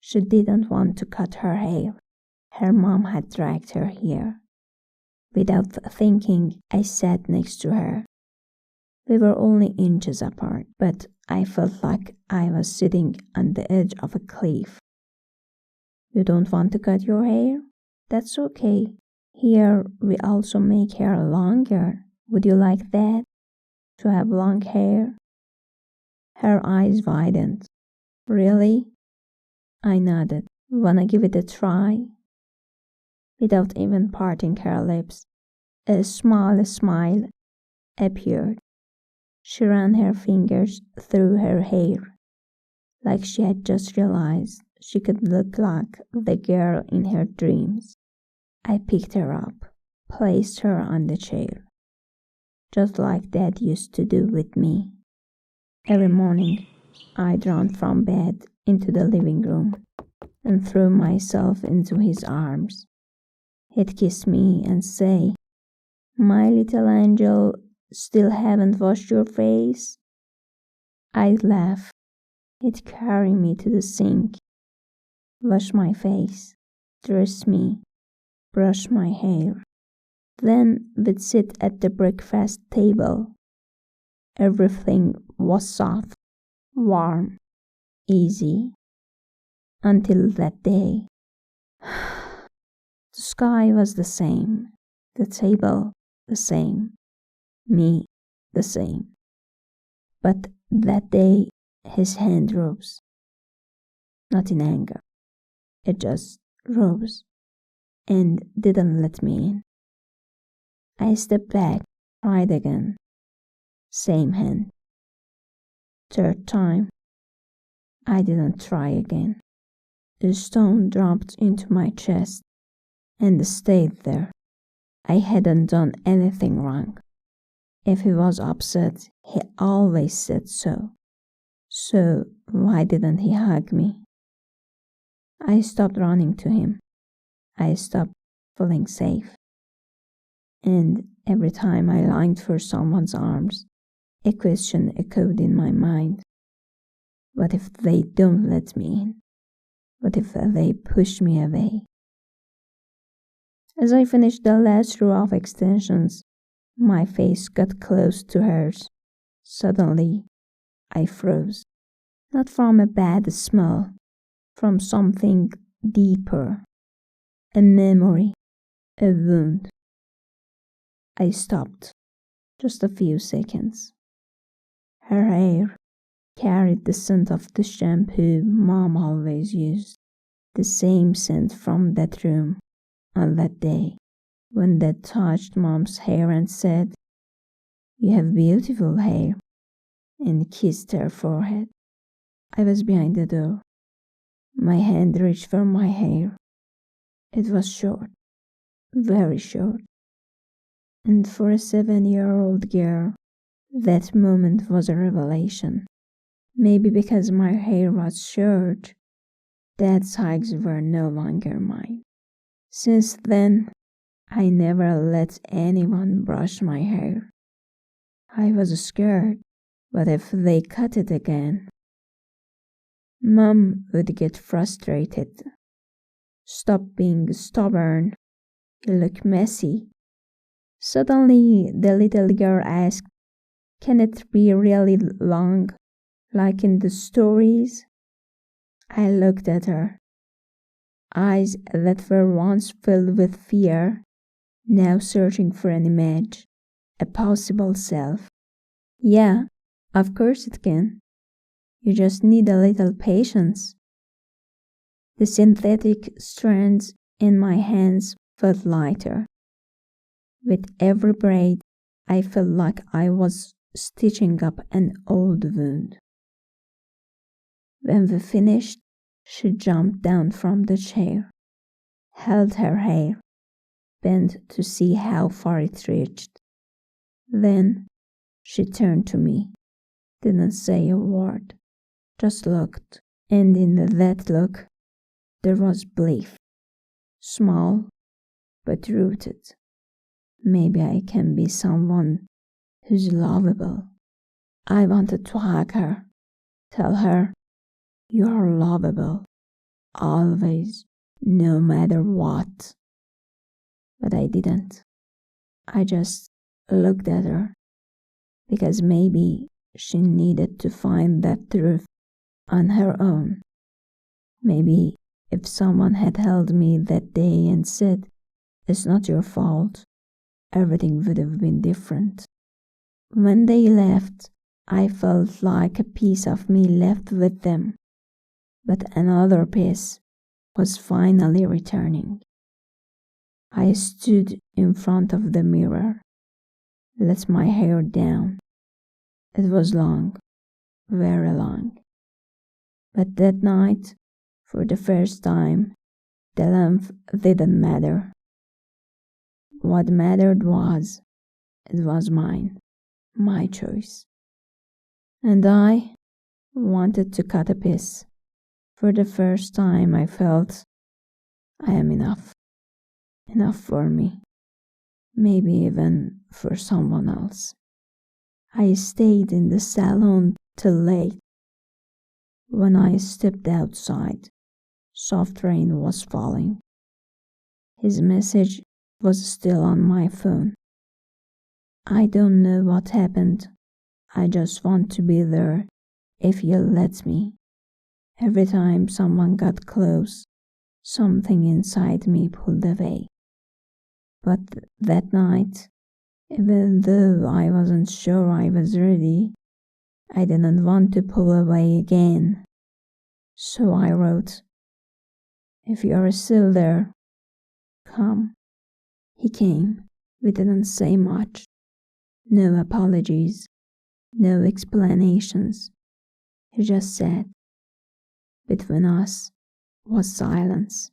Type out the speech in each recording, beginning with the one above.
She didn't want to cut her hair. Her mom had dragged her here. Without thinking, I sat next to her. We were only inches apart, but I felt like I was sitting on the edge of a cliff. You don't want to cut your hair? That's okay. Here, we also make hair longer. Would you like that? To have long hair? Her eyes widened. Really? I nodded. Wanna give it a try? Without even parting her lips, a small smile appeared. She ran her fingers through her hair, like she had just realized she could look like the girl in her dreams. I picked her up, placed her on the chair, just like Dad used to do with me. Every morning, I'd run from bed into the living room and throw myself into his arms. He'd kiss me and say, "My little angel, still haven't washed your face?" I'd laugh. He'd carry me to the sink, wash my face, dress me, brush my hair. Then we'd sit at the breakfast table. Everything was soft, warm, easy. Until that day. The sky was the same, the table the same, me the same. But that day his hand rose. Not in anger. It just rose and didn't let me in. I stepped back, tried again. Same hand. Third time, I didn't try again. The stone dropped into my chest and stayed there. I hadn't done anything wrong. If he was upset, he always said so. So why didn't he hug me? I stopped running to him. I stopped feeling safe. And every time I longed for someone's arms, a question echoed in my mind. What if they don't let me in? What if they push me away? As I finished the last row of extensions, my face got close to hers. Suddenly, I froze. Not from a bad smell, from something deeper. A memory, a wound. I stopped, just a few seconds. Her hair carried the scent of the shampoo Mom always used, the same scent from that room on that day when Dad touched Mom's hair and said, "You have beautiful hair," and kissed her forehead. I was behind the door. My hand reached for my hair. It was short, very short. And for a 7-year-old girl, that moment was a revelation. Maybe because my hair was short, Dad's hugs were no longer mine. Since then, I never let anyone brush my hair. I was scared. What if they cut it again? Mom would get frustrated. "Stop being stubborn. You look messy." Suddenly, the little girl asked, "Can it be really long, like in the stories?" I looked at her. Eyes that were once filled with fear, now searching for an image, a possible self. "Yeah, of course it can. You just need a little patience." The synthetic strands in my hands felt lighter. With every braid, I felt like I was stitching up an old wound. When we finished, she jumped down from the chair, held her hair, bent to see how far it reached. Then she turned to me, didn't say a word, just looked, and in that look, there was belief, small but rooted. Maybe I can be someone who's lovable. I wanted to hug her, tell her, "You are lovable. always, no matter what. But I didn't. I just looked at her, because maybe she needed to find that truth on her own. Maybe if someone had held me that day and said, "It's not your fault," everything would have been different. When they left, I felt like a piece of me left with them, but another piece was finally returning. I stood in front of the mirror, let my hair down. It was long, very long. But that night, for the first time, the length didn't matter. What mattered was, it was mine, my choice. And I wanted to cut a piece. For the first time I felt I am enough. Enough for me. Maybe even for someone else. I stayed in the salon till late. When I stepped outside, soft rain was falling. His message was still on my phone. I don't know what happened. I just want to be there if you'll let me. Every time someone got close, something inside me pulled away. But that night, even though I wasn't sure I was ready, I didn't want to pull away again. So I wrote, "If you're still there, come." He came. We didn't say much. No apologies. No explanations. He just said, between us was silence.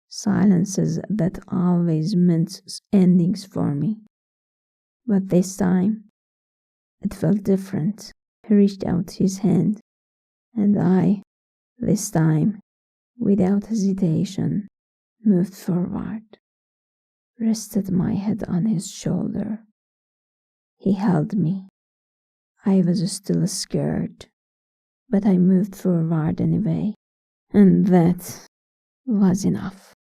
Silences that always meant endings for me. But this time, it felt different. He reached out his hand, and I, this time, without hesitation, moved forward, rested my head on his shoulder. He held me. I was still scared, but I moved forward anyway, and that was enough.